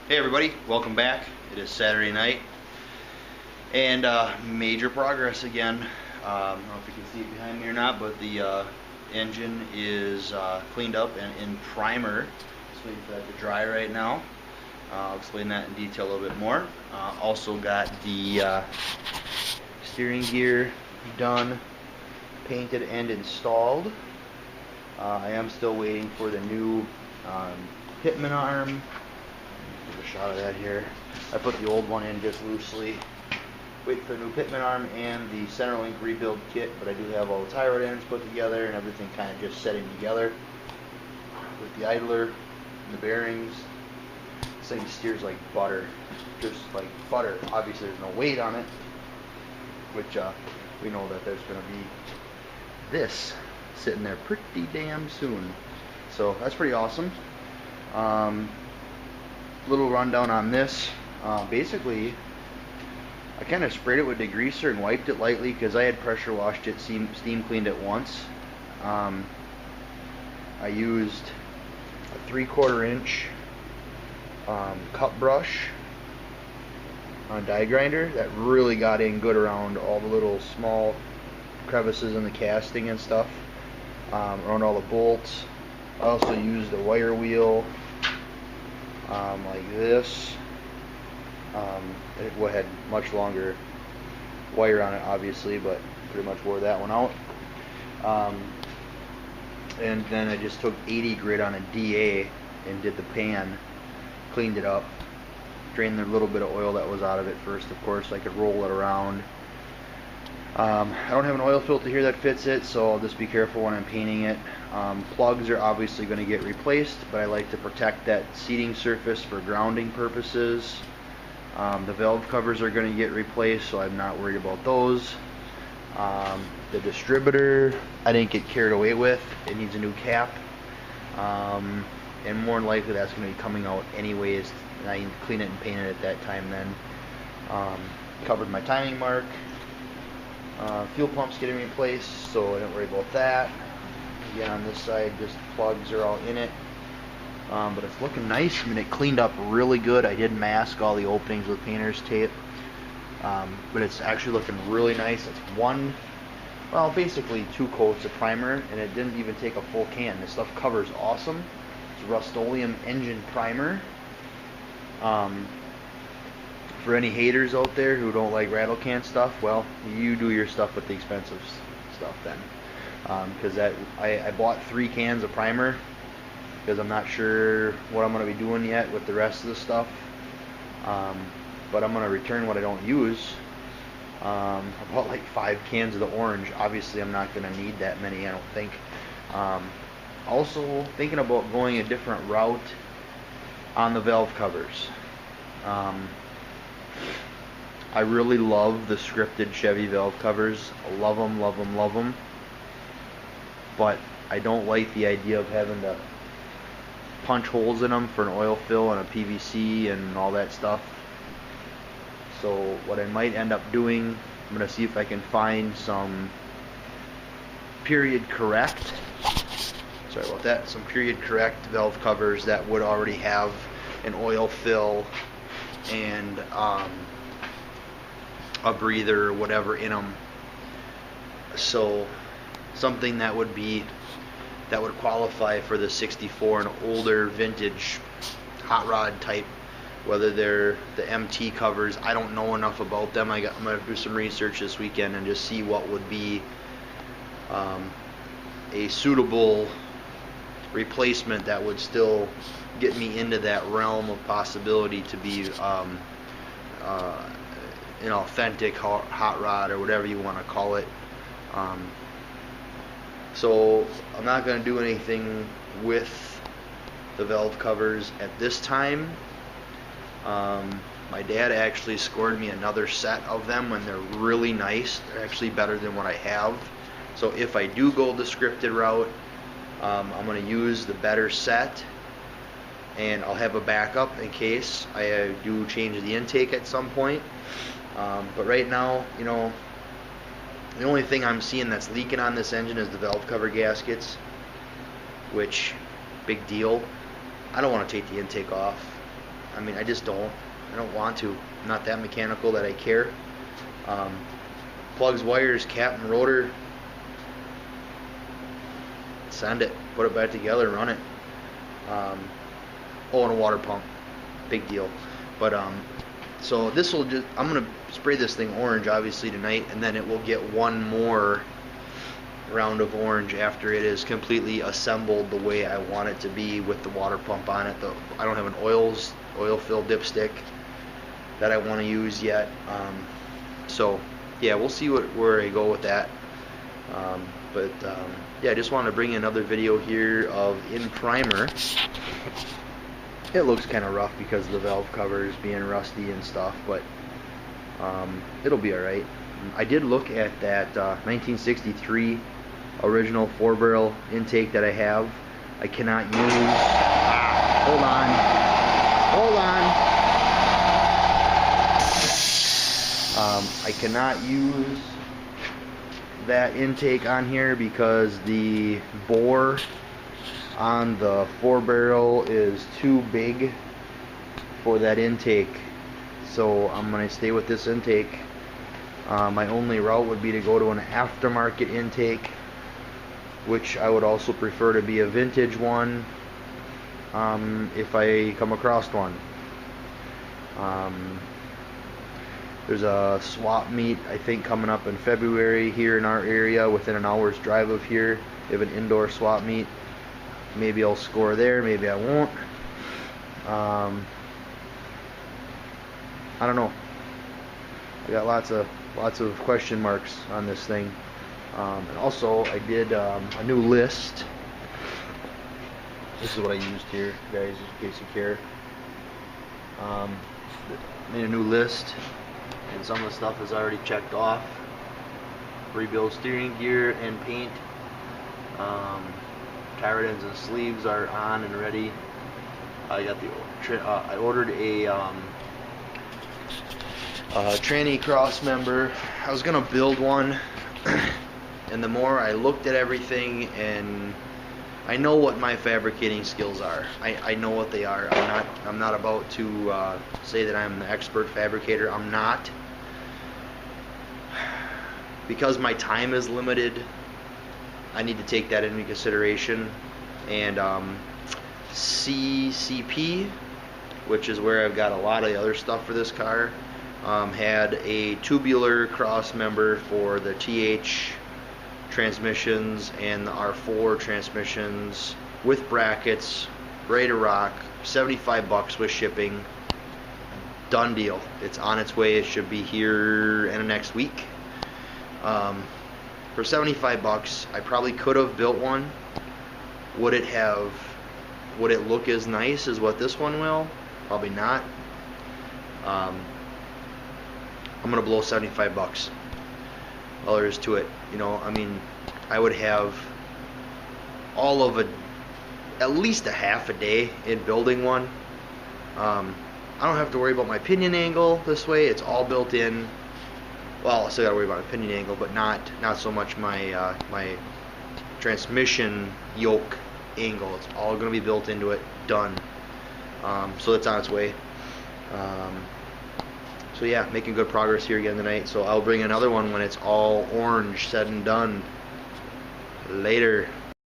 Hey everybody, welcome back. It is Saturday night and major progress again. I don't know if you can see it behind me or not, but the engine is cleaned up and in primer. Just waiting for that to dry right now. I'll explain that in detail a little bit more. Also got the steering gear done, painted and installed. I am still waiting for the new pitman arm. Give a shot of that here. I put the old one in just loosely. Wait for the new pitman arm and the Centerlink rebuild kit, but I do have all the tie rod ends put together and everything kind of just setting together. With the idler and the bearings. This thing steers like butter. Just like butter. Obviously there's no weight on it, which we know that there's going to be this sitting there pretty damn soon. So that's pretty awesome. Little rundown on this. Basically, I kind of sprayed it with degreaser and wiped it lightly because I had pressure washed it, steam cleaned it once. I used a 3/4 inch cup brush on a die grinder that really got in good around all the little small crevices in the casting and stuff, around all the bolts. I also used a wire wheel like this. It had much longer wire on it obviously, but pretty much wore that one out. And then I just took 80 grit on a DA and did the pan, cleaned it up, drained the little bit of oil that was out of it first, of course, so I could roll it around. I don't have an oil filter here that fits it, so I'll just be careful when I'm painting it. Plugs are obviously going to get replaced, but I like to protect that seating surface for grounding purposes. The valve covers are going to get replaced, so I'm not worried about those. The distributor I didn't get carried away with. It needs a new cap, and more than likely that's going to be coming out anyways, and I need to clean it and paint it at that time then. Covered my timing mark. Fuel pump's getting replaced, so I don't worry about that. Again, on this side, just plugs are all in it. But it's looking nice. I mean, it cleaned up really good. I did mask all the openings with painter's tape. But it's actually looking really nice. It's basically 2 coats of primer, and it didn't even take a full can. This stuff covers awesome. It's Rust-Oleum engine primer. For any haters out there who don't like rattle can stuff, well, you do your stuff with the expensive stuff then. Because I bought 3 cans of primer because I'm not sure what I'm going to be doing yet with the rest of the stuff. But I'm going to return what I don't use. I bought like 5 cans of the orange. Obviously I'm not going to need that many, I don't think. Also thinking about going a different route on the valve covers. I really love the scripted Chevy valve covers. I love them, love them, love them. But I don't like the idea of having to punch holes in them for an oil fill and a PVC and all that stuff. So what I might end up doing, I'm going to see if I can find some period correct, some period correct valve covers that would already have an oil fill and a breather or whatever in them. So something that would qualify for the 64 and older vintage hot rod type, whether they're the MT covers. I don't know enough about them. I'm going to do some research this weekend and just see what would be a suitable replacement that would still get me into that realm of possibility to be an authentic hot rod or whatever you want to call it. So I'm not going to do anything with the valve covers at this time. My dad actually scored me another set of them, and they're really nice. They're actually better than what I have. So if I do go the scripted route, I'm going to use the better set, and I'll have a backup in case I do change the intake at some point. But right now, you know, the only thing I'm seeing that's leaking on this engine is the valve cover gaskets, which, big deal. I don't want to take the intake off. I mean, I just don't. I don't want to. I'm not that mechanical that I care. Plugs, wires, cap, and rotor. Send it. Put it back together. Run it. Oh, and a water pump. Big deal. But so this will just. I'm gonna spray this thing orange, obviously, tonight, and then it will get one more round of orange after it is completely assembled the way I want it to be with the water pump on it. I don't have an oil-filled dipstick that I want to use yet. So yeah, we'll see where I go with that. Yeah, I just wanted to bring you another video here of in primer. It looks kind of rough because of the valve covers being rusty and stuff, but it'll be alright. I did look at that 1963 original 4-barrel intake that I have. I cannot use... hold on. I cannot use that intake on here because the bore on the 4-barrel is too big for that intake. So I'm going to stay with this intake. My only route would be to go to an aftermarket intake, which I would also prefer to be a vintage one if I come across one. There's a swap meet, I think, coming up in February here in our area, within an hour's drive of here. They have an indoor swap meet. Maybe I'll score there, maybe I won't. I don't know. I got lots of question marks on this thing. And also, I did a new list. This is what I used here, guys, in case you care. Made a new list, and some of the stuff is already checked off. Rebuild steering gear and paint. Tire ends and sleeves are on and ready. I got I ordered a tranny cross member. I was gonna build one, and the more I looked at everything, and I know what my fabricating skills are. I know what they are. I'm not about to say that I'm the expert fabricator. I'm not, because my time is limited. I need to take that into consideration. And CCP, which is where I've got a lot of the other stuff for this car, had a tubular cross member for the TH transmissions and the R4 transmissions with brackets, ready to rock. $75 with shipping. Done deal. It's on its way. It should be here in the next week. For $75, I probably could have built one. Would it look as nice as what this one will? Probably not. I'm gonna blow $75. All there is to it. You know, I mean, I would have all of at least a half a day in building one. I don't have to worry about my pinion angle this way. It's all built in. Well, I still got to worry about a pinion angle, but not so much my my transmission yoke angle. It's all going to be built into it. Done. So that's on its way. So yeah, making good progress here again tonight. So I'll bring another one when it's all orange, said and done. Later.